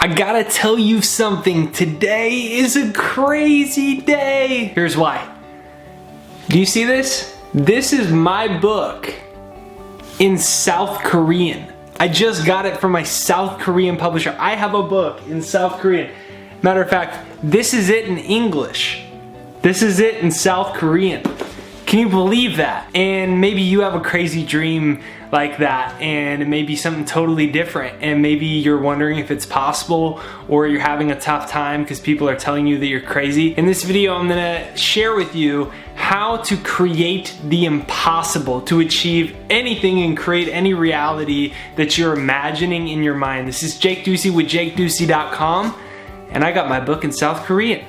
I gotta tell you something, today is a crazy day. Here's why. Do you see this? This is my book in South Korean. I just got it from my South Korean publisher. I have a book in South Korean. Matter of fact, this is it in English. This is it in South Korean. Can you believe that? And maybe you have a crazy dream like that, and it may be something totally different, and maybe you're wondering if it's possible, or you're having a tough time because people are telling you that you're crazy. In this video, I'm gonna share with you how to create the impossible, to achieve anything and create any reality that you're imagining in your mind. This is Jake Ducey with JakeDucey.com, and I got my book in South Korean.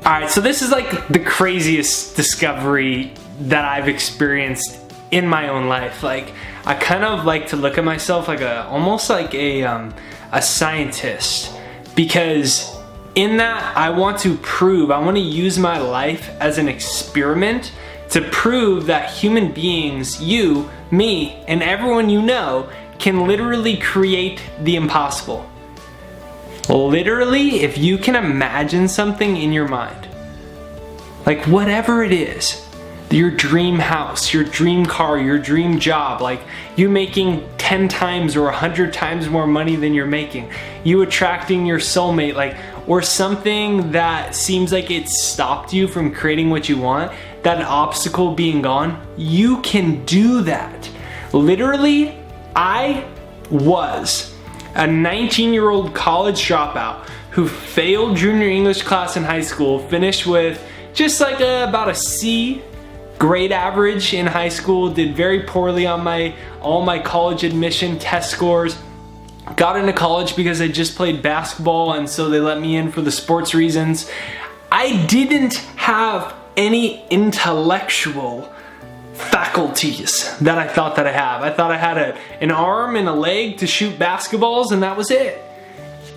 Alright, so this is like the craziest discovery that I've experienced in my own life. Like, I kind of like to look at myself like almost like a scientist, because in that I want to use my life as an experiment to prove that human beings, you, me, and everyone you know, can literally create the impossible. Literally, if you can imagine something in your mind, like whatever it is, your dream house, your dream car, your dream job, like you making 10 times or 100 times more money than you're making, you attracting your soulmate, like, or something that seems like it stopped you from creating what you want, that obstacle being gone, you can do that. Literally, I was a 19-year-old college dropout who failed junior English class in high school, finished with just like about a C grade average in high school, did very poorly on all my college admission test scores, got into college because I just played basketball and so they let me in for the sports reasons. I didn't have any intellectual faculties that I thought that I have. I thought I had an arm and a leg to shoot basketballs, and that was it.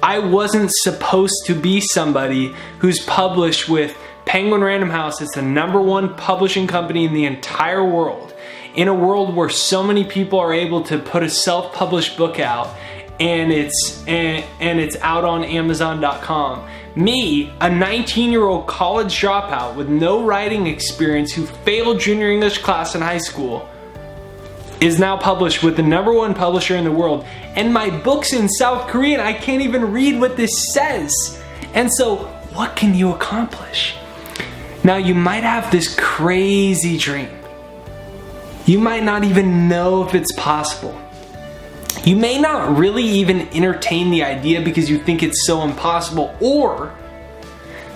I wasn't supposed to be somebody who's published with Penguin Random House. It's the #1 publishing company in the entire world. In a world where so many people are able to put a self-published book out, and it's out on Amazon.com. Me, a 19-year-old college dropout with no writing experience who failed junior English class in high school, is now published with the #1 publisher in the world. And my book's in South Korean. I can't even read what this says. And so, what can you accomplish? Now, you might have this crazy dream. You might not even know if it's possible. You may not really even entertain the idea because you think it's so impossible, or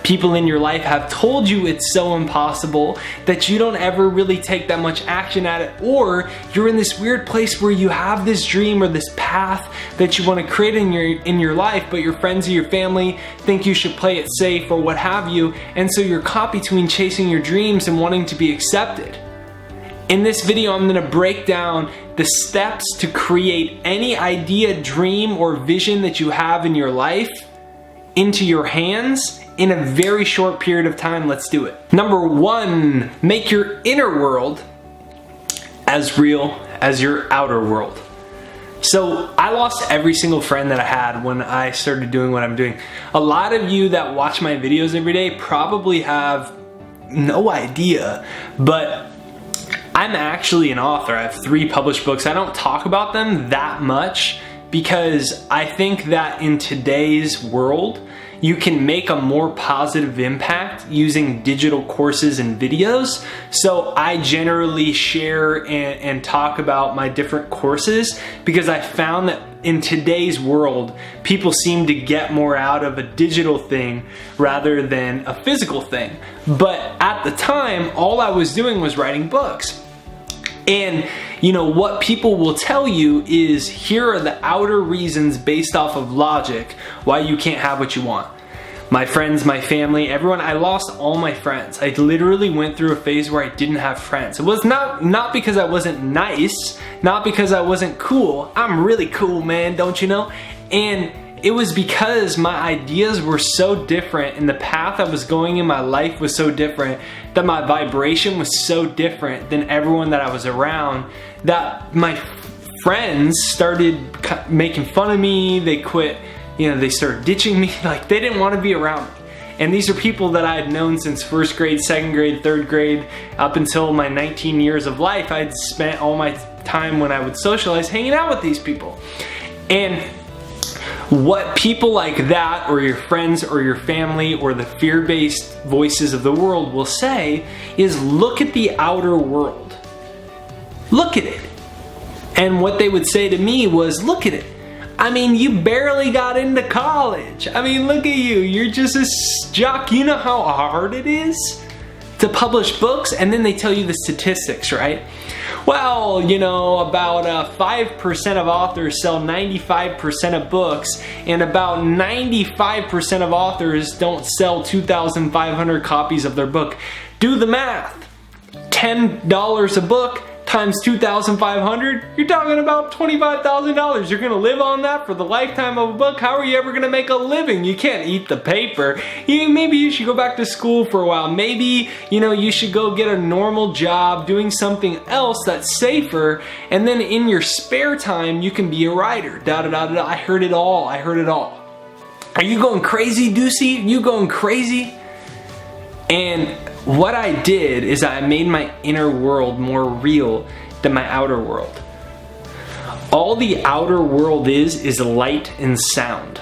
people in your life have told you it's so impossible that you don't ever really take that much action at it, or you're in this weird place where you have this dream or this path that you want to create in your life, but your friends or your family think you should play it safe or what have you, and so you're caught between chasing your dreams and wanting to be accepted. In this video, I'm going to break down the steps to create any idea, dream, or vision that you have in your life into your hands in a very short period of time. Let's do it. Number 1, make your inner world as real as your outer world. So I lost every single friend that I had when I started doing what I'm doing. A lot of you that watch my videos every day probably have no idea, but I'm actually an author. I have 3 published books. I don't talk about them that much because I think that in today's world, you can make a more positive impact using digital courses and videos. So I generally share and talk about my different courses because I found that in today's world, people seem to get more out of a digital thing rather than a physical thing. But at the time, all I was doing was writing books. And you know what people will tell you is, here are the outer reasons based off of logic why you can't have what you want. My friends, my family, everyone. I lost all my friends. I literally went through a phase where I didn't have friends. It was not because I wasn't nice, not because I wasn't cool. I'm really cool, man, don't you know? And it was because my ideas were so different and the path I was going in my life was so different, that my vibration was so different than everyone that I was around, that my friends started making fun of me. They quit, they started ditching me. Like, they didn't want to be around me. And these are people that I had known since first grade, second grade, third grade, up until my 19 years of life. I'd spent all my time when I would socialize hanging out with these people. And what people like that, or your friends or your family or the fear-based voices of the world will say is, look at the outer world. Look at it. And what they would say to me was, look at it. I mean, you barely got into college. I mean, look at you. You're just a jock. You know how hard it is to publish books? And then they tell you the statistics, right? Well, about 5% of authors sell 95% of books, and about 95% of authors don't sell 2,500 copies of their book. Do the math. $10 a book times 2,500, you're talking about $25,000. You're gonna live on that for the lifetime of a book. How are you ever gonna make a living? You can't eat the paper. Maybe you should go back to school for a while. Maybe, you should go get a normal job doing something else that's safer, and then in your spare time, you can be a writer. Da da da da. I heard it all. Are you going crazy, Deucey? You going crazy? And what I did is I made my inner world more real than my outer world. All the outer world is light and sound.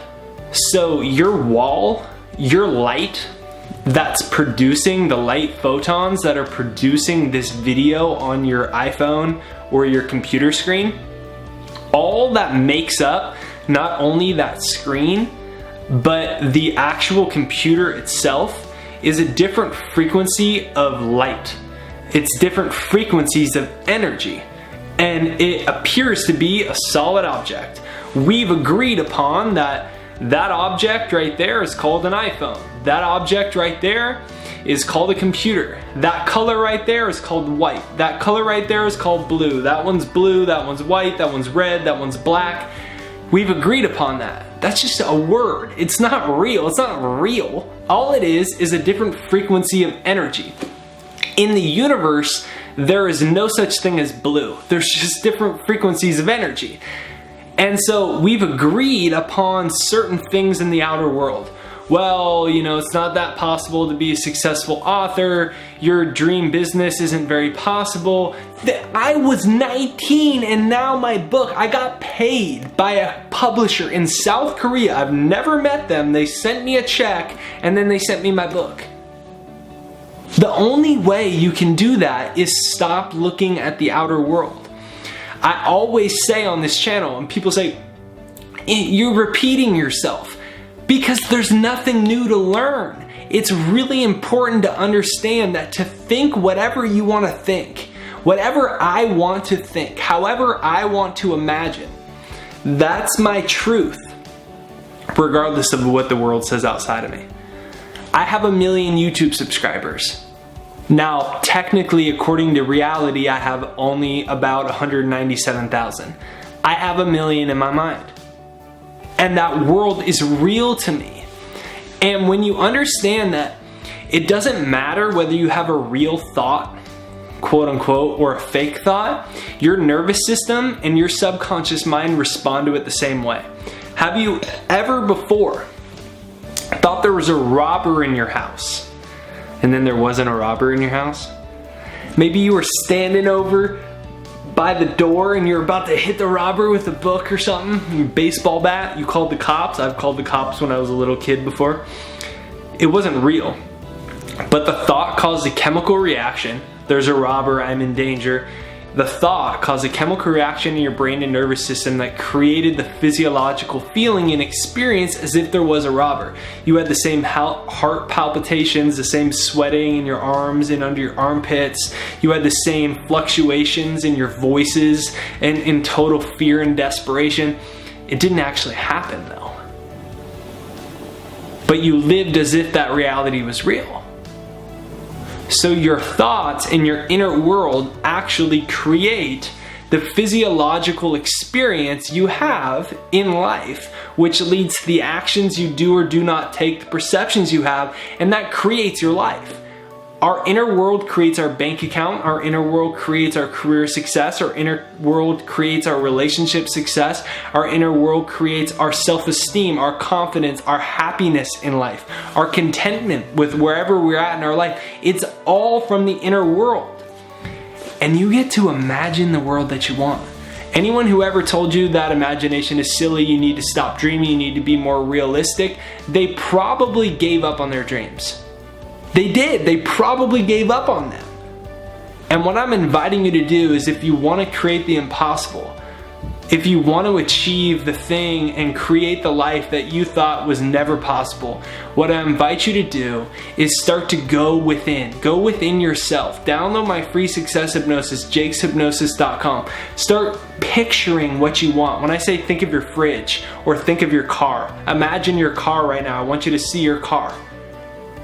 So your wall, your light that's producing the light photons that are producing this video on your iPhone or your computer screen, all that makes up not only that screen, but the actual computer itself is a different frequency of light. It's different frequencies of energy, and it appears to be a solid object. We've agreed upon that object right there is called an iPhone. That object right there is called a computer. That color right there is called white. That color right there is called blue. That one's blue, that one's white, that one's red, that one's black. We've agreed upon that. That's just a word. It's not real. It's not real. All it is a different frequency of energy. In the universe, there is no such thing as blue. There's just different frequencies of energy. And so we've agreed upon certain things in the outer world. Well, it's not that possible to be a successful author. Your dream business isn't very possible. I was 19 and now my book, I got paid by a publisher in South Korea. I've never met them. They sent me a check and then they sent me my book. The only way you can do that is stop looking at the outer world. I always say on this channel, and people say, you're repeating yourself. Because there's nothing new to learn. It's really important to understand that to think whatever you want to think, whatever I want to think, however I want to imagine, that's my truth, regardless of what the world says outside of me. I have 1 million YouTube subscribers. Now, technically, according to reality, I have only about 197,000. I have 1 million in my mind. And that world is real to me. And when you understand that it doesn't matter whether you have a real thought, quote unquote, or a fake thought, your nervous system and your subconscious mind respond to it the same way. Have you ever before thought there was a robber in your house and then there wasn't a robber in your house? Maybe you were standing over by the door and you're about to hit the robber with a book or something, baseball bat, you called the cops. I've called the cops when I was a little kid before. It wasn't real, but the thought caused a chemical reaction. There's a robber, I'm in danger. The thought caused a chemical reaction in your brain and nervous system that created the physiological feeling and experience as if there was a robber. You had the same heart palpitations, the same sweating in your arms and under your armpits. You had the same fluctuations in your voices and in total fear and desperation. It didn't actually happen though. But you lived as if that reality was real. So your thoughts and your inner world actually create the physiological experience you have in life, which leads to the actions you do or do not take, the perceptions you have, and that creates your life. Our inner world creates our bank account, our inner world creates our career success, our inner world creates our relationship success, our inner world creates our self-esteem, our confidence, our happiness in life, our contentment with wherever we're at in our life. It's all from the inner world. And you get to imagine the world that you want. Anyone who ever told you that imagination is silly, you need to stop dreaming, you need to be more realistic, they probably gave up on their dreams. They did. They probably gave up on them. And what I'm inviting you to do is, if you want to create the impossible, if you want to achieve the thing and create the life that you thought was never possible, what I invite you to do is start to go within yourself. Download my free success hypnosis, jakeshypnosis.com. Start picturing what you want. When I say think of your fridge or think of your car, imagine your car right now. I want you to see your car.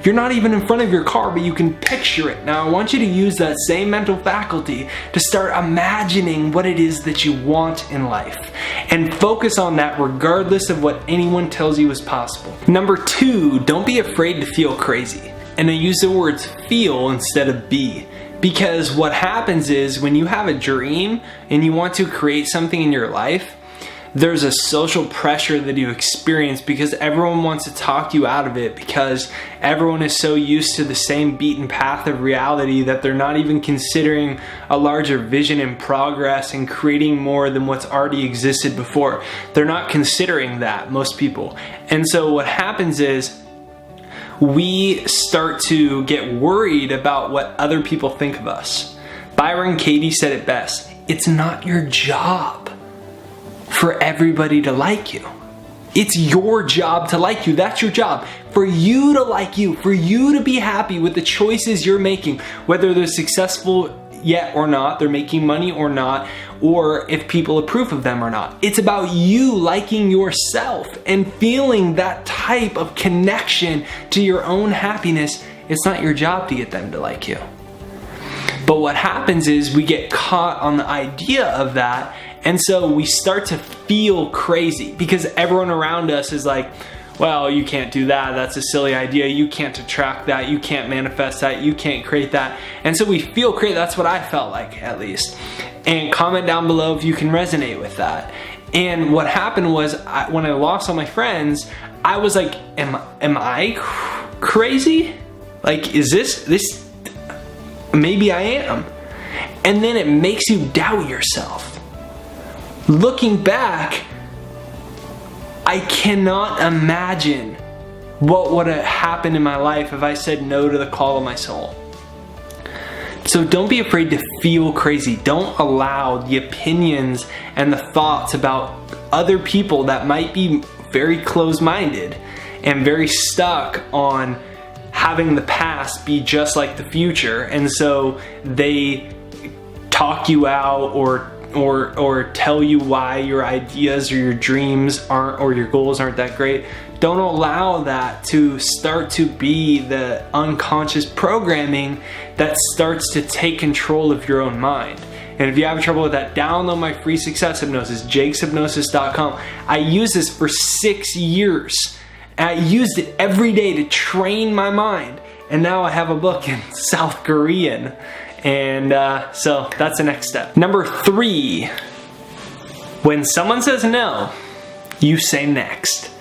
You're not even in front of your car, but you can picture it. Now I want you to use that same mental faculty to start imagining what it is that you want in life, and focus on that regardless of what anyone tells you is possible. Number 2, don't be afraid to feel crazy. And I use the words feel instead of be. Because what happens is, when you have a dream and you want to create something in your life, there's a social pressure that you experience because everyone wants to talk you out of it, because everyone is so used to the same beaten path of reality that they're not even considering a larger vision and progress and creating more than what's already existed before. They're not considering that, most people. And so what happens is, we start to get worried about what other people think of us. Byron Katie said it best: it's not your job for everybody to like you. It's your job to like you. That's your job. For you to like you, for you to be happy with the choices you're making, whether they're successful yet or not, they're making money or not, or if people approve of them or not. It's about you liking yourself and feeling that type of connection to your own happiness. It's not your job to get them to like you. But what happens is, we get caught on the idea of that, and so we start to feel crazy because everyone around us is like, well, you can't do that, that's a silly idea, you can't attract that, you can't manifest that, you can't create that. And so we feel crazy. That's what I felt like, at least. And comment down below if you can resonate with that. And what happened was, when I lost all my friends, I was like, am I crazy? Like, is this, maybe I am. And then it makes you doubt yourself. Looking back, I cannot imagine what would have happened in my life if I said no to the call of my soul. So don't be afraid to feel crazy. Don't allow the opinions and the thoughts about other people that might be very closed-minded and very stuck on having the past be just like the future, and so they talk you out or tell you why your ideas or your dreams aren't, or your goals aren't that great. Don't allow that to start to be the unconscious programming that starts to take control of your own mind. And if you have trouble with that, download my free success hypnosis, jakeshypnosis.com. I used this for 6 years. And I used it every day to train my mind. And now I have a book in South Korean. And so that's the next step. Number 3, when someone says no, you say next.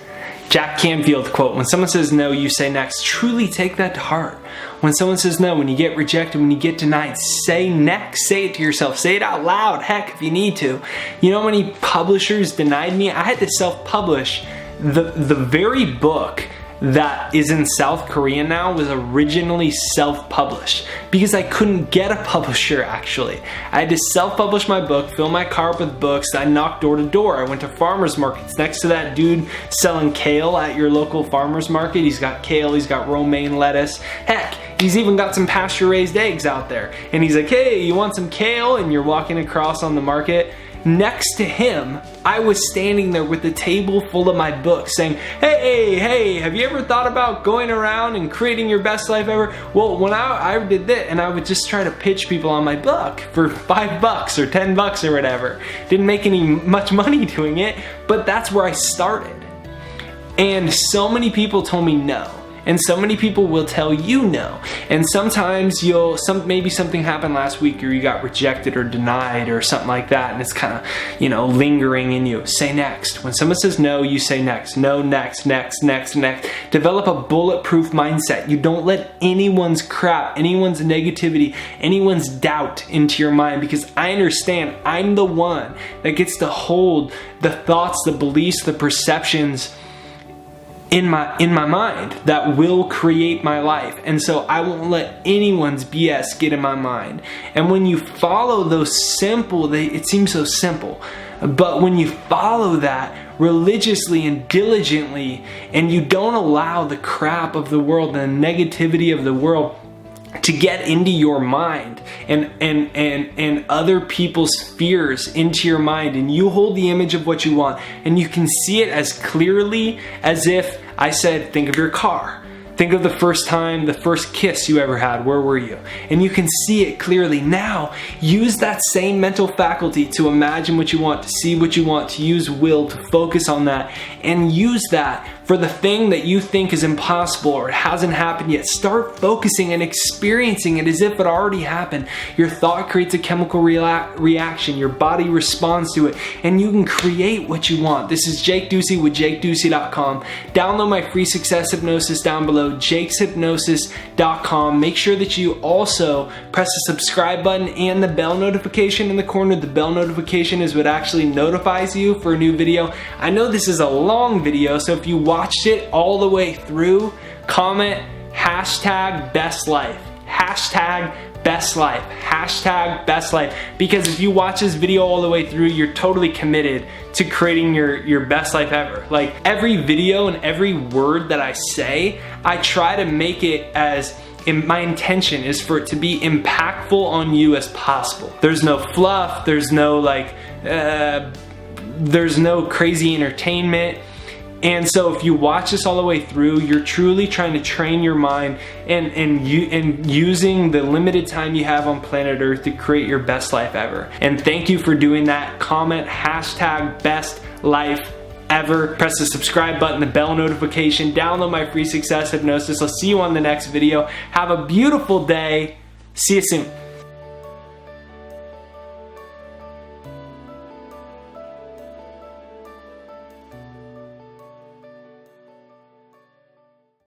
Jack Canfield quote: when someone says no, you say next. Truly take that to heart. When someone says no, when you get rejected, when you get denied, say next. Say it to yourself. Say it out loud, heck, if you need to. You know how many publishers denied me? I had to self-publish. The very book that is in South Korea now was originally self-published because I couldn't get a publisher. Actually, I had to self-publish my book, fill my car up with books. I knocked door to door. I went to farmers markets next to that dude selling kale at your local farmers market. He's got kale, he's got romaine lettuce, heck, he's even got some pasture-raised eggs out there. And he's like, hey, you want some kale? And you're walking across on the market. Next to him, I was standing there with a table full of my books saying, hey, have you ever thought about going around and creating your best life ever? Well, when I did that, and I would just try to pitch people on my book for $5 or $10 or whatever. Didn't make much money doing it, but that's where I started. And so many people told me no. And so many people will tell you no. And sometimes maybe something happened last week, or you got rejected or denied or something like that, and it's kind of, lingering in you. Say next. When someone says no, you say next. No, next, next, next, next. Develop a bulletproof mindset. You don't let anyone's crap, anyone's negativity, anyone's doubt into your mind, because I understand I'm the one that gets to hold the thoughts, the beliefs, the perceptions in my mind that will create my life. And so I won't let anyone's BS get in my mind. And when you follow those it seems so simple, but when you follow that religiously and diligently, and you don't allow the crap of the world and the negativity of the world to get into your mind and other people's fears into your mind, and you hold the image of what you want, and you can see it as clearly as if I said, think of your car. Think of the first kiss you ever had. Where were you? And you can see it clearly. Now, use that same mental faculty to imagine what you want, to see what you want, to use will, to focus on that, and use that for the thing that you think is impossible or it hasn't happened yet. Start focusing and experiencing it as if it already happened. Your thought creates a chemical reaction. Your body responds to it, and you can create what you want. This is Jake Ducey with JakeDucey.com. Download my free success hypnosis down below, jakeshypnosis.com. Make sure that you also press the subscribe button and the bell notification in the corner. The bell notification is what actually notifies you for a new video. I know this is a long video, so if you watched it all the way through, comment #bestlife, #bestlife, #bestlife, because if you watch this video all the way through, you're totally committed to creating your best life ever. Like, every video and every word that I say, I try to make it as my intention is for it to be impactful on you as possible. There's no fluff, there's no there's no crazy entertainment. And so if you watch this all the way through, you're truly trying to train your mind and using the limited time you have on planet Earth to create your best life ever. And thank you for doing that. Comment #bestlife ever. Press the subscribe button, the bell notification, download my free success hypnosis. I'll see you on the next video. Have a beautiful day. See you soon.